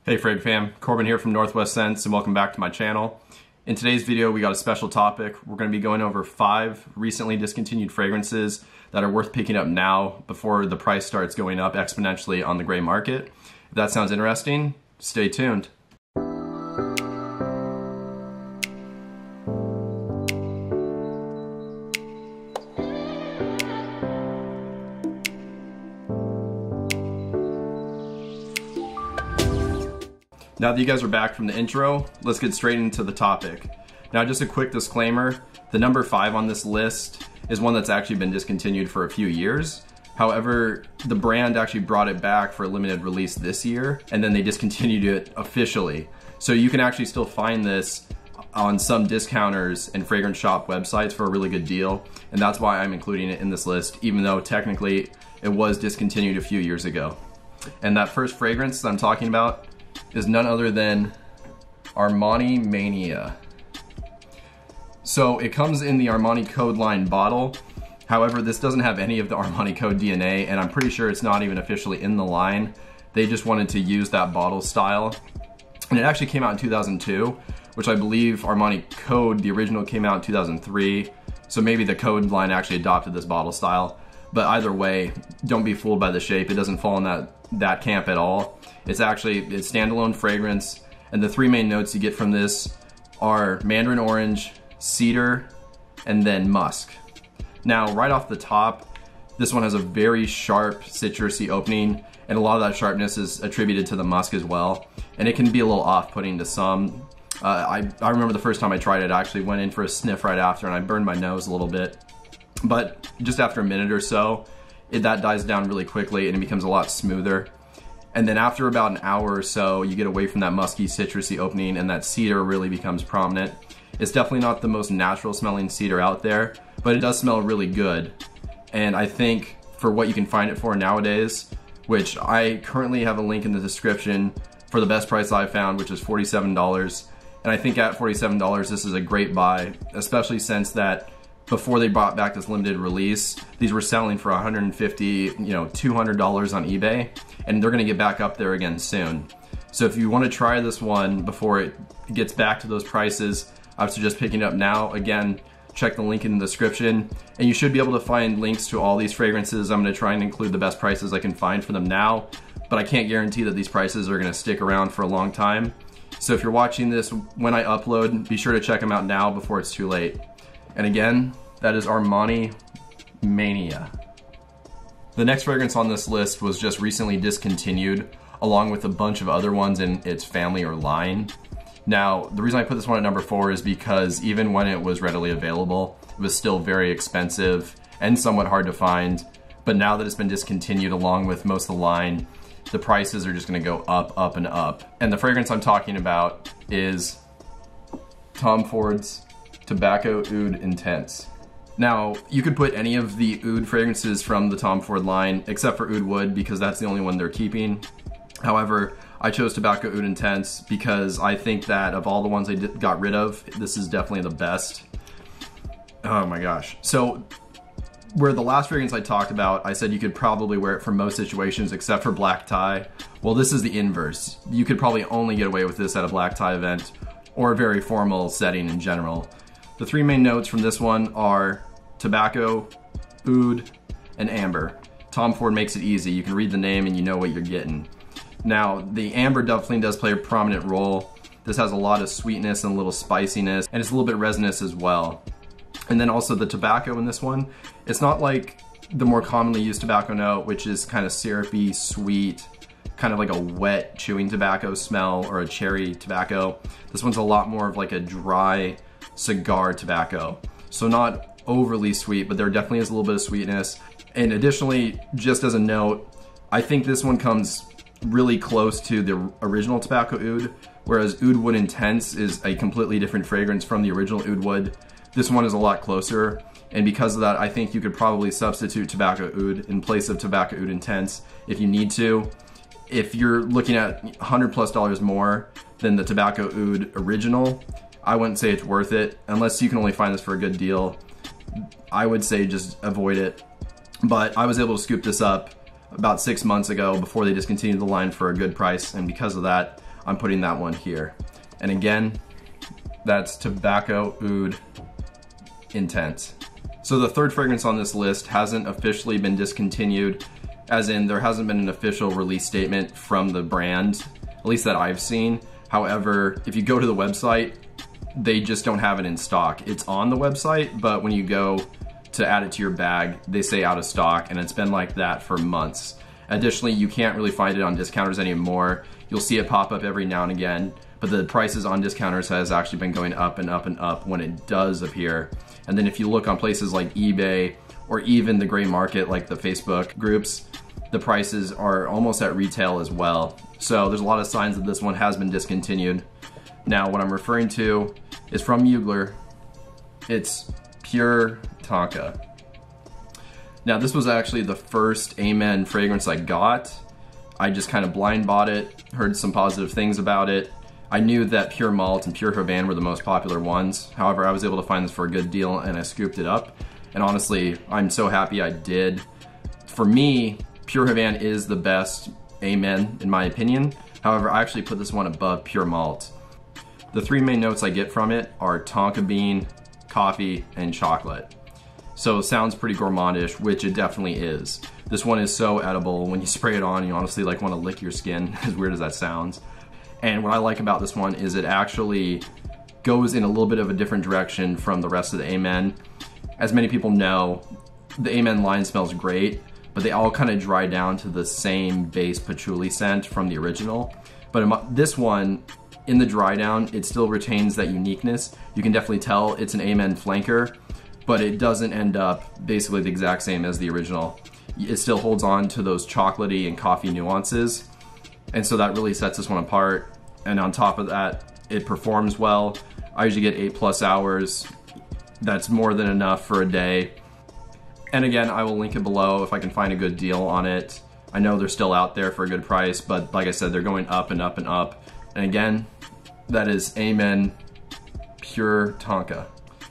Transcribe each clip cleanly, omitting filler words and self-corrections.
Hey Frag fam, Corbin here from Northwest Scents and welcome back to my channel. In today's video we got a special topic. We're going to be going over 5 recently discontinued fragrances that are worth picking up now before the price starts going up exponentially on the gray market. If that sounds interesting, stay tuned. Now that you guys are back from the intro, let's get straight into the topic. Now just a quick disclaimer, the number 5 on this list is one that's actually been discontinued for a few years. However, the brand actually brought it back for a limited release this year, and then they discontinued it officially. So you can actually still find this on some discounters and fragrance shop websites for a really good deal, and that's why I'm including it in this list, even though technically it was discontinued a few years ago. And that first fragrance that I'm talking about is none other than Armani Mania. So it comes in the Armani Code line bottle. However, this doesn't have any of the Armani Code DNA, and I'm pretty sure it's not even officially in the line. They just wanted to use that bottle style. And it actually came out in 2002, which I believe Armani Code, the original, came out in 2003. So maybe the Code line actually adopted this bottle style. But either way, don't be fooled by the shape. It doesn't fall in that camp at all. It's standalone fragrance, and the 3 main notes you get from this are mandarin orange, cedar, and then musk. Now, right off the top, this one has a very sharp citrusy opening, and a lot of that sharpness is attributed to the musk as well, and it can be a little off-putting to some. I remember the first time I tried it, I actually went in for a sniff right after, and I burned my nose a little bit. But just after a minute or so, that dies down really quickly, and it becomes a lot smoother. And then after about an hour or so, you get away from that musky, citrusy opening, and that cedar really becomes prominent. It's definitely not the most natural smelling cedar out there, but it does smell really good. And I think for what you can find it for nowadays, which I currently have a link in the description for the best price I found, which is $47. And I think at $47, this is a great buy, especially since that before they brought back this limited release, these were selling for $150, $200 on eBay, and they're gonna get back up there again soon. So if you wanna try this one before it gets back to those prices, I would suggest picking it up now. Again, check the link in the description, and you should be able to find links to all these fragrances. I'm gonna try and include the best prices I can find for them now, but I can't guarantee that these prices are gonna stick around for a long time. So if you're watching this when I upload, be sure to check them out now before it's too late. And again, that is Armani Mania. The next fragrance on this list was just recently discontinued, along with a bunch of other ones in its family or line. Now, the reason I put this one at number 4 is because even when it was readily available, it was still very expensive and somewhat hard to find. But now that it's been discontinued along with most of the line, the prices are just gonna go up, up, and up. And the fragrance I'm talking about is Tom Ford's Tobacco Oud Intense. Now, you could put any of the oud fragrances from the Tom Ford line, except for Oud Wood, because that's the only one they're keeping. However, I chose Tobacco Oud Intense because I think that of all the ones they got rid of, this is definitely the best. Oh my gosh. So, where the last fragrance I talked about, I said you could probably wear it for most situations except for black tie. Well, this is the inverse. You could probably only get away with this at a black tie event or a very formal setting in general. The 3 main notes from this one are tobacco, oud, and amber. Tom Ford makes it easy. You can read the name and you know what you're getting. Now, the amber definitely does play a prominent role. This has a lot of sweetness and a little spiciness, and it's a little bit resinous as well. And then also the tobacco in this one, it's not like the more commonly used tobacco note, which is kind of syrupy, sweet, kind of like a wet chewing tobacco smell or a cherry tobacco. This one's a lot more of like a dry cigar tobacco. So not overly sweet, but there definitely is a little bit of sweetness. And additionally, just as a note, I think this one comes really close to the original Tobacco Oud, whereas Oud Wood Intense is a completely different fragrance from the original Oud Wood. This one is a lot closer, and because of that, I think you could probably substitute Tobacco Oud in place of Tobacco Oud Intense if you need to. If you're looking at $100+ more than the Tobacco Oud original, I wouldn't say it's worth it, unless you can only find this for a good deal. I would say just avoid it. But I was able to scoop this up about 6 months ago before they discontinued the line for a good price, and because of that, I'm putting that one here. And again, that's Tobacco Oud Intense. So the third fragrance on this list hasn't officially been discontinued, as in there hasn't been an official release statement from the brand, at least that I've seen. However, if you go to the website, they just don't have it in stock. It's on the website, but when you go to add it to your bag, they say out of stock, and it's been like that for months. Additionally, you can't really find it on discounters anymore. You'll see it pop up every now and again, but the prices on discounters has actually been going up and up and up when it does appear. And then if you look on places like eBay or even the gray market like the Facebook groups, the prices are almost at retail as well. So there's a lot of signs that this one has been discontinued. Now what I'm referring to is from Mugler. It's Pure Taka. Now this was actually the first Amen fragrance I got. I just kind of blind bought it, heard some positive things about it. I knew that Pure Malt and Pure Havane were the most popular ones. However, I was able to find this for a good deal and I scooped it up. And honestly, I'm so happy I did. For me, Pure Havane is the best Amen in my opinion. However, I actually put this one above Pure Malt. The three main notes I get from it are tonka bean, coffee, and chocolate. So it sounds pretty gourmandish, which it definitely is. This one is so edible. When you spray it on, you honestly like want to lick your skin, as weird as that sounds. And what I like about this one is it actually goes in a little bit of a different direction from the rest of the Amen. As many people know, the Amen line smells great, but they all kind of dry down to the same base patchouli scent from the original. But this one, in the dry down, it still retains that uniqueness. You can definitely tell it's an Amen flanker, but it doesn't end up basically the exact same as the original. It still holds on to those chocolatey and coffee nuances. And so that really sets this one apart. And on top of that, it performs well. I usually get 8+ hours. That's more than enough for a day. And again, I will link it below if I can find a good deal on it. I know they're still out there for a good price, but like I said, they're going up and up and up. And again, that is Amen Pure Taka.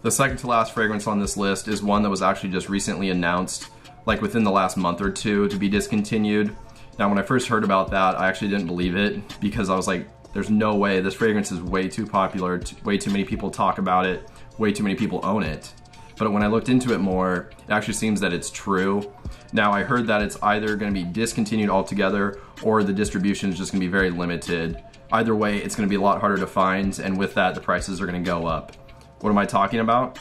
The second to last fragrance on this list is one that was actually just recently announced, like within the last month or two, to be discontinued. Now when I first heard about that, I actually didn't believe it because I was like, there's no way, this fragrance is way too popular, way too many people talk about it, way too many people own it. But when I looked into it more, it actually seems that it's true. Now I heard that it's either going to be discontinued altogether or the distribution is just going to be very limited. Either way, it's going to be a lot harder to find, and with that, the prices are going to go up. What am I talking about?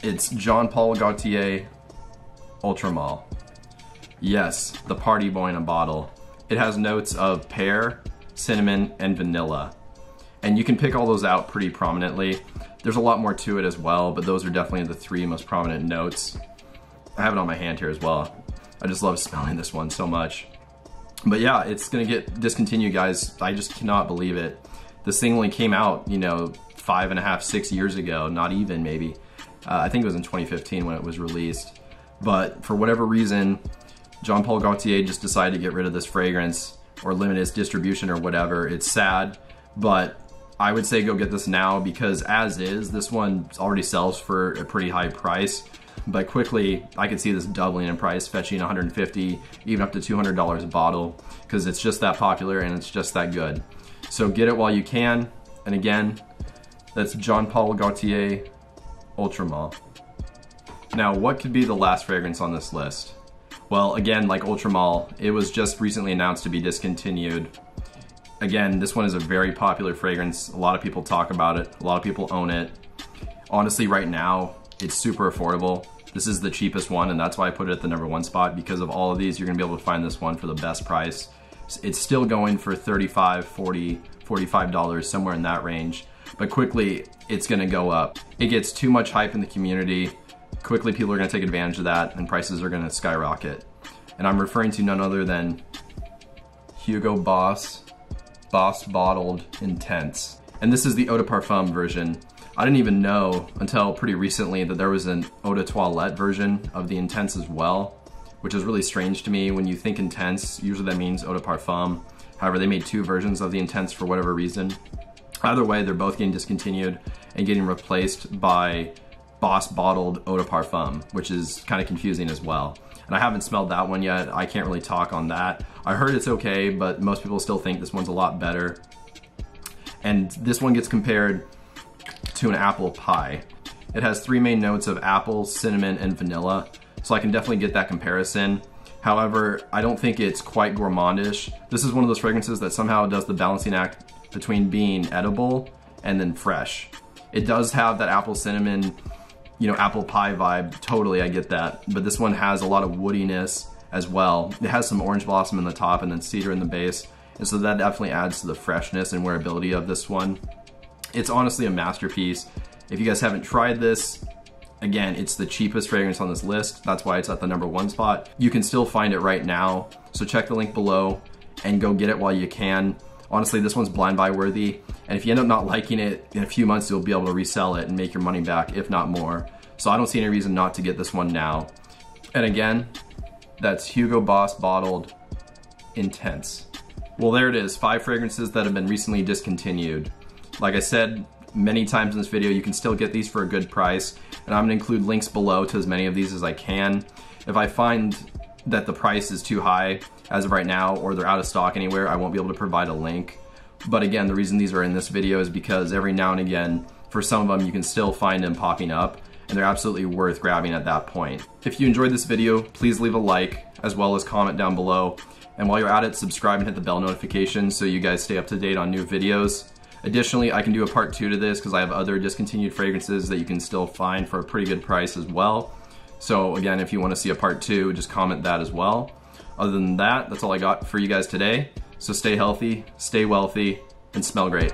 It's Jean Paul Gaultier Ultra Male. Yes, the party boy in a bottle. It has notes of pear, cinnamon, and vanilla. And you can pick all those out pretty prominently. There's a lot more to it as well, but those are definitely the three most prominent notes. I have it on my hand here as well. I just love smelling this one so much. But yeah, it's gonna get discontinued, guys. I just cannot believe it. This thing only came out, you know, 5.5, 6 years ago, not even maybe. I think it was in 2015 when it was released. But for whatever reason, Jean Paul Gaultier just decided to get rid of this fragrance or limit its distribution or whatever. It's sad, but I would say go get this now because as is, this one already sells for a pretty high price. But quickly, I could see this doubling in price, fetching $150, even up to $200 a bottle, because it's just that popular and it's just that good. So get it while you can. And again, that's Jean Paul Gaultier Ultra Male. Now, what could be the last fragrance on this list? Well, again, like Ultra Male, it was just recently announced to be discontinued. Again, this one is a very popular fragrance. A lot of people talk about it. A lot of people own it. Honestly, right now, it's super affordable. This is the cheapest one, and that's why I put it at the #1 spot, because of all of these, you're gonna be able to find this one for the best price. It's still going for $35, $40, $45, somewhere in that range. But quickly, it's gonna go up. It gets too much hype in the community. Quickly, people are gonna take advantage of that, and prices are gonna skyrocket. And I'm referring to none other than Hugo Boss Bottled Intense. And this is the Eau de Parfum version. I didn't even know until pretty recently that there was an Eau de Toilette version of the Intense as well, which is really strange to me. When you think Intense, usually that means Eau de Parfum. However, they made two versions of the Intense for whatever reason. Either way, they're both getting discontinued and getting replaced by Boss Bottled Eau de Parfum, which is kind of confusing as well. And I haven't smelled that one yet. I can't really talk on that. I heard it's okay, but most people still think this one's a lot better. And this one gets compared to an apple pie. It has 3 main notes of apple, cinnamon, and vanilla, so I can definitely get that comparison. However, I don't think it's quite gourmandish. This is one of those fragrances that somehow does the balancing act between being edible and then fresh. It does have that apple cinnamon, you know, apple pie vibe, totally, I get that. But this one has a lot of woodiness as well. It has some orange blossom in the top and then cedar in the base, and so that definitely adds to the freshness and wearability of this one. It's honestly a masterpiece. If you guys haven't tried this, again, it's the cheapest fragrance on this list. That's why it's at the #1 spot. You can still find it right now, so check the link below and go get it while you can. Honestly, this one's blind buy worthy, and if you end up not liking it, in a few months you'll be able to resell it and make your money back, if not more. So I don't see any reason not to get this one now. And again, that's Hugo Boss Bottled Intense. Well, there it is, 5 fragrances that have been recently discontinued. Like I said many times in this video, you can still get these for a good price, and I'm gonna include links below to as many of these as I can. If I find that the price is too high as of right now, or they're out of stock anywhere, I won't be able to provide a link. But again, the reason these are in this video is because every now and again, for some of them, you can still find them popping up, and they're absolutely worth grabbing at that point. If you enjoyed this video, please leave a like, as well as comment down below. And while you're at it, subscribe and hit the bell notification so you guys stay up to date on new videos. Additionally, I can do a part 2 to this because I have other discontinued fragrances that you can still find for a pretty good price as well. So again, if you want to see a part 2, just comment that as well. Other than that, that's all I got for you guys today. So stay healthy, stay wealthy, and smell great.